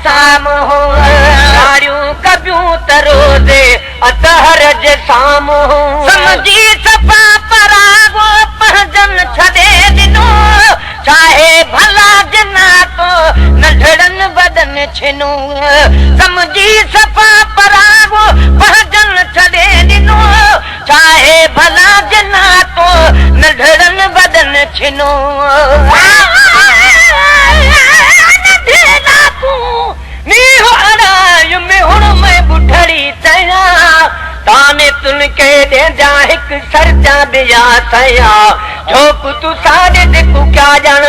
साम्हूं राड़ियूं कबियूं त रोज़े अतहर जे साम्हूं समझी सफ़ा परागो पंहिंजन छॾे ॾिनो चाहे भला जनातो नंढड़नि वॾनि छिनो समझी सफ़ा परागो पंहिंजन छॾे ॾिनो चाहे भला जनातो नंढड़नि वॾनि छिनो ताने तुनके दे जा एक सरजा बिया सया झोक तू सारे देखू क्या जान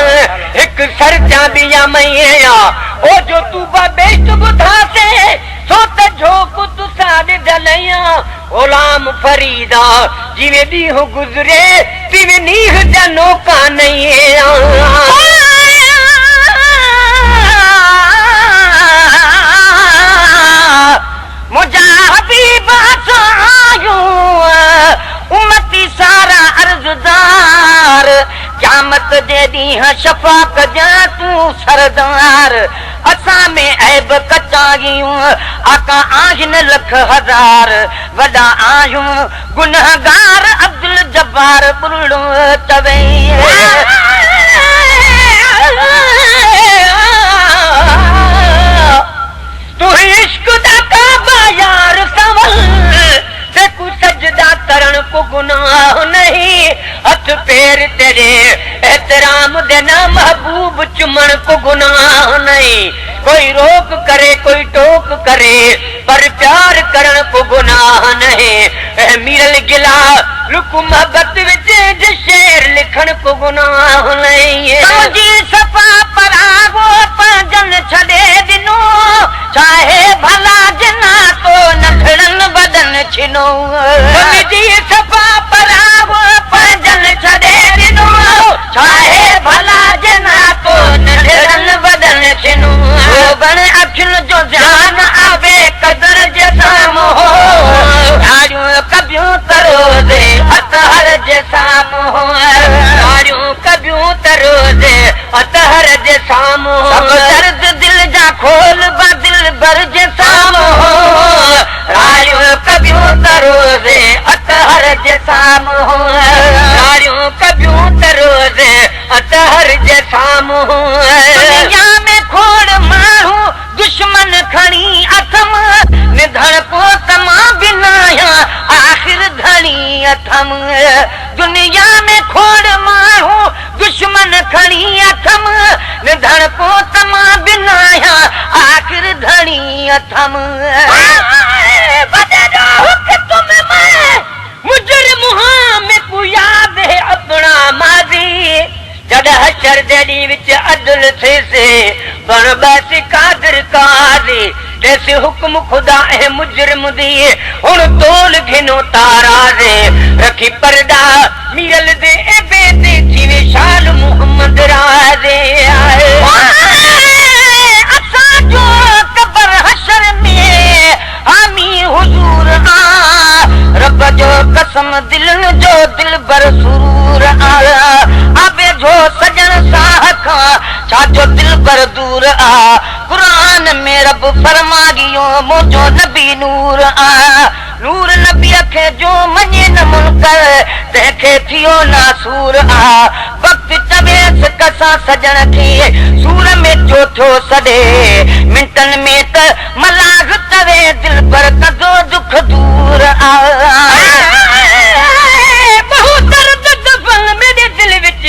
एक सरजा बिया मैया ओ जो तू बेस्ट बुधा से सो त झोक तू सारे दलया गुलाम फरीदा जिवे दी हो गुजरे तिवे नीह जनो का नहीं मुझा हबीबा उम्मती सारा अर्जदार क़यामत जे ॾींहुं शफ़ा कजां तूं सरदार असां में ऐब कचायूं आका आहिनि लख हज़ार वॾा आहियूं गुनहगार अब्दुल जब्बार बुलड़ो चवई तू इश्क दा काबा यार संवल से कु सजदा करण को गुनाह नहीं हथ पैर तेरे एहतराम देना महबूब चुमण को गुनाह नहीं कोई रोक करे कोई टोक करे पर प्यार करण को गुनाह नहीं मीरल गिला लुक मोहब्बत विच शेर लिखण को गुनाह नहीं समझी सफ़ा परागो पंहिंजन छॾे ॾिनो चाहे भला जनातो नंढड़नि वॾनि छिनो समझी सफ़ा परागो पंहिंजन छॾे ॾिनो चाहे भला जनातो नंढड़नि वॾनि छिनो बण अखियुनि जो ध्यान आवे कदर जे साम्हूं राड़ियूं कबियूं त रोज़े अतहर जे साम्हूं राड़ियूं कबियूं त रोज़े अतहर जे साम्हूं सब दर्द दिल जा खोल बा दिल भर जे साम्हूं राड़ियूं कबियूं त रोज़े अतहर जे साम्हूं राड़ियूं कबियूं त रोज़े अतहर जे साम्हूं दुनिया में खोड़ माण्हू दुश्मन खणी अथम निधण को तमा बिनाया आखिर धणी अथम दुनिया में खोड़ माण्हू दुश्मन खणी अथम निधण को तमा बिनाया आखिर धणी अथम मुजरिम में को याद है अपना माजी जद हशर जड़ी विच अदल थे से बन बस कादिर काजी जैसे हुक्म खुदा है मुजरिम दिए हुन तोल घिनो तारा दे रखी पर्दा मीरल दे ए बेते जीवे शाल मोहम्मद राजे असा जो कबर हशर में हामी हुजूर रब जो कसम दिल जो दिल बर सुरूर आबे जो सजन साह खां छाजो दिल बर दूर कुरान में रब फरमा गियो मुझो नबी नूर नूर नबी खे जो मने न मुनकर तंहिंखे थियो नासूर वक्त चवेस कसा सजन खे सूर में चोथो सॾे मिंटन में त मलाह चवे दिल पर कदो दुख दूर बहु दर्द दफन मेरे दिल विच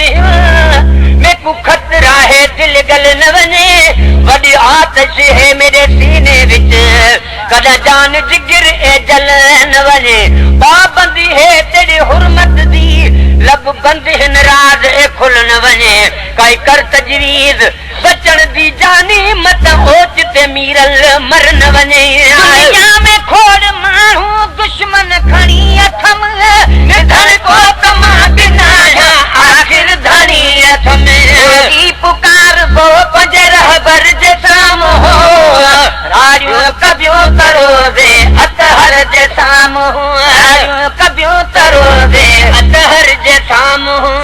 मैं को खतरा है दिल गल न वने वडी आतिश है मेरे सीने विच कदा जान जिगर ए जल न वने पाबंदी है तेरी हुरमत दी लब बंद है नाराज ए खुल न वने काई कर तजवीज बचन दी जानी मत ओच ते मीरल मर न वने दुनिया में खोड़ माण्हू दुश्मन खणी अथम निधन को तमा बिनाया आखिर धणी अथम पुकार बो पंजे रहबर जे साम्हूं राड़ियूं कबियूं त रोज़े अतहर जे साम्हूं राड़ियूं कबियूं त रोज़े अतहर जे साम्हूं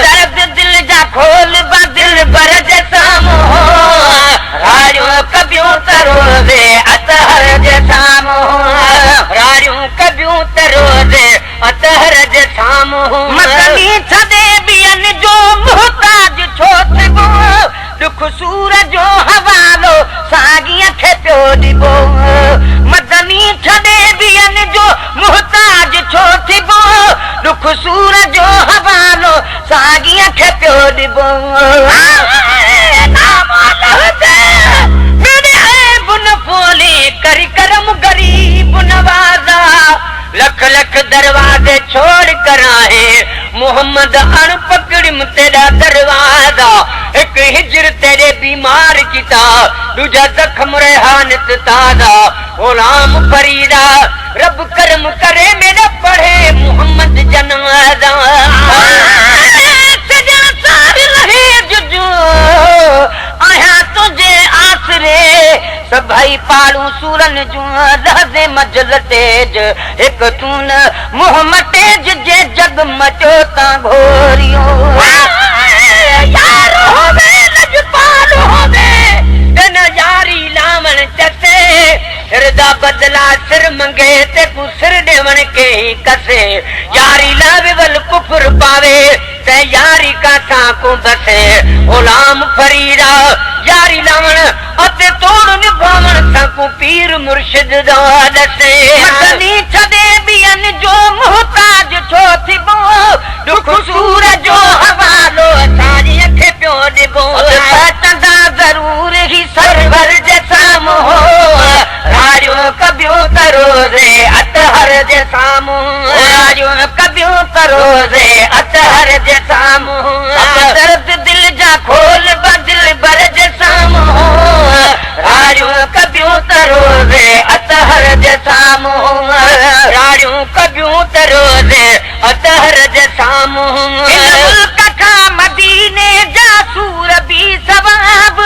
दर्द दिल जा खोल बा दिल भर जे साम्हूं राड़ियूं कबियूं त साम्हूं मदनी छॾे ॿियनि जो मुहताज छो थिबो दुख सूर जो हवालो साॻीअ खे पियो ॾिबो मदनी छॾे ॿियनि जो मुहताज छो थिबो दुख सूर जो हवालो साॻीअ खे पियो ॾिबो करी करम गरीब नवाज़ा लख लख दरवाजे छोड़ कर आहे मोहम्मद अण पकड़िम तेरा दरवाजा एक हिजर तेरे बीमार किता दूजा जख्म रेहानत ताजा गुलाम फरीदा रब करम करे मेरा पढ़े मोहम्मद जनाजा सजा सार लहे जुजो आया तुझे आसरे सभई पालू सूरन जो लहज़े मजल तेज एक तून मोहम्मद तेज जे जग मचो ता घोरियो यार होवे लजपाल होवे तन यारी लामण चसे रदा बदला सिर मंगे ते कु सिर देवण के ही कसे यारी लावे वल कुफर पावे ते यारी का सा को बसे गुलाम फरीदा यारी लावण अते तोड़ निभावण साकू पीर मुर्शिद दा दसे मदनी छॾे ॿियनि जो मुहताज छो थिबो दुख सूर जो हवालो असांजी खे पियो ॾिबो पटंदा ज़रूर ही सरवर जे साम्हूं राॼो कबियो तरोज़े अतहर जे साम्हूं राॼो कबियो तरोज़े अतहर जे साम्हूं दर्द दिल जा खोल बदिल बर जे साम्हूं राॼो कबियो तरोज़े अतहर जे साम्हूं राॼो कबियो तरोज़े अतहर जे साम्हूं मुल्क खां मदीने जा सूर बि सवाब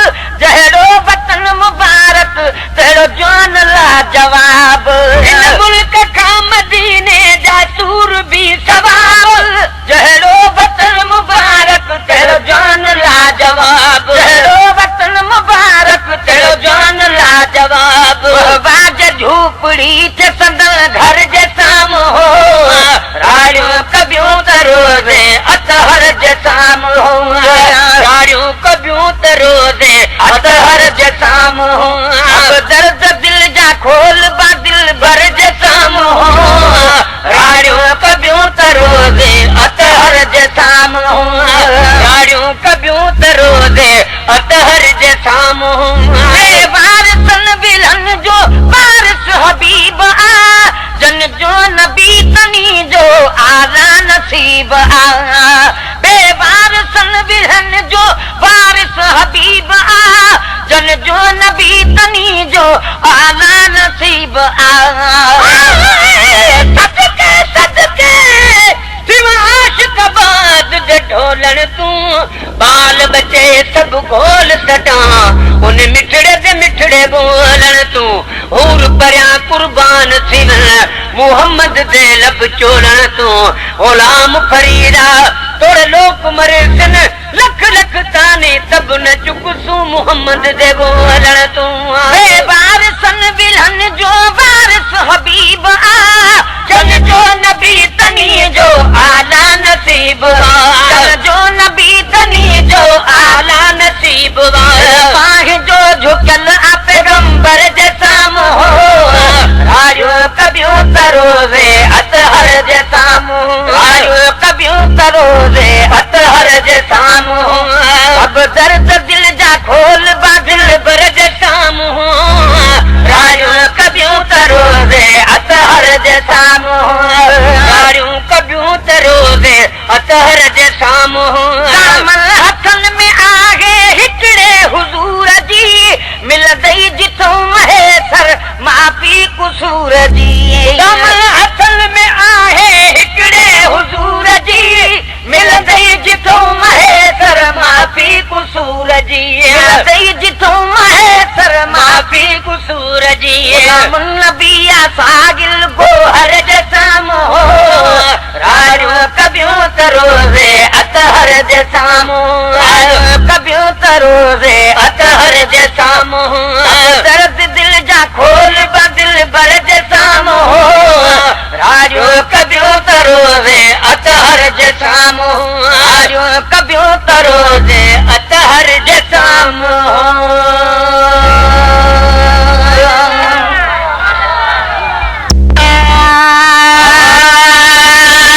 जहिड़ो वतन मुबारक तहिड़ो जान ला जवाब इन मुल्क खां मदीने जा सूर बि सवाब जहिड़ो वतन मुबारक तहिड़ो जान ला जवाब जहिड़ो वतन मुबारक तहिड़ो जान ला जवाब बाज झूपड़ी थे संदन घर जे साम्हूं राॼो कबियो तरोज़े अतहर जे साम्हूं राॼो कबियो तरोज़े अतहर जे साम्हूं दर्द दिल जा खोल बा दिल भर जे साम्हूं राॼो कबियो तरोज़े अतहर जे साम्हूं राॼो कबियो तरोज़े अतहर जे साम्हूं वारिसन विलन जो वारिस हबीब आ जन जो नबी तनी जो आला नसीब आ बेवारिसन विलन जो वारिस हबीब आ जन जो नबी तनी जो आला नसीब आ सदके सदके सिवा आशिक बाद जे ढोलण तूं बाल बचे सब गोल सटा उन मिठड़े दे मिठड़े बोलण तूं हूर परिया कुर्बान सिवन मोहम्मद दे लब चोलण तूं गुलाम फरीदा तोड़ लोक मरे सिन लख लख ताने तब न चुकसू मोहम्मद दे बोलण तूं वारिसन विलन जो वारिस हबीब आ जन जो नबी तनी जो आला नसीब जन जो नबी तनी जो आला नसीब पाह जो झुकल आ पैगंबर जे साम्हूं राॼो कबियो तरोज़े अतहर जे साम्हूं राॼो कबियो तरोज़े अतहर जे साम्हूं अब दर्द दिल जा खोल बा दिल भर जे साम्हूं राॼो कबियो तरोज़े अतहर जे साम्हूं राॼो कबियो तरोज़े अतहर जे साम्हूं हथन में आहे हिकिड़े हुज़ूर जी मिलंदई जिथों महेसर माफ़ी कुसूर जी हथन में आहे हिकिड़े हुज़ूर जी मिलंदई जिथों महेसर माफ़ी कुसूर जी मिलंदई जिथों महेसर माफ़ी कुसूर जी नबी सागिल गोहर जे साम्हूं राॼो कबियो तरोज़े अतहर जे साम्हूं राॼो कबियो तरोज़े अतहर जे साम्हूं दर्द दिल जा खोल बा दिल भर जे साम्हूं राॼो कबियो रोज़े अतहर जे साम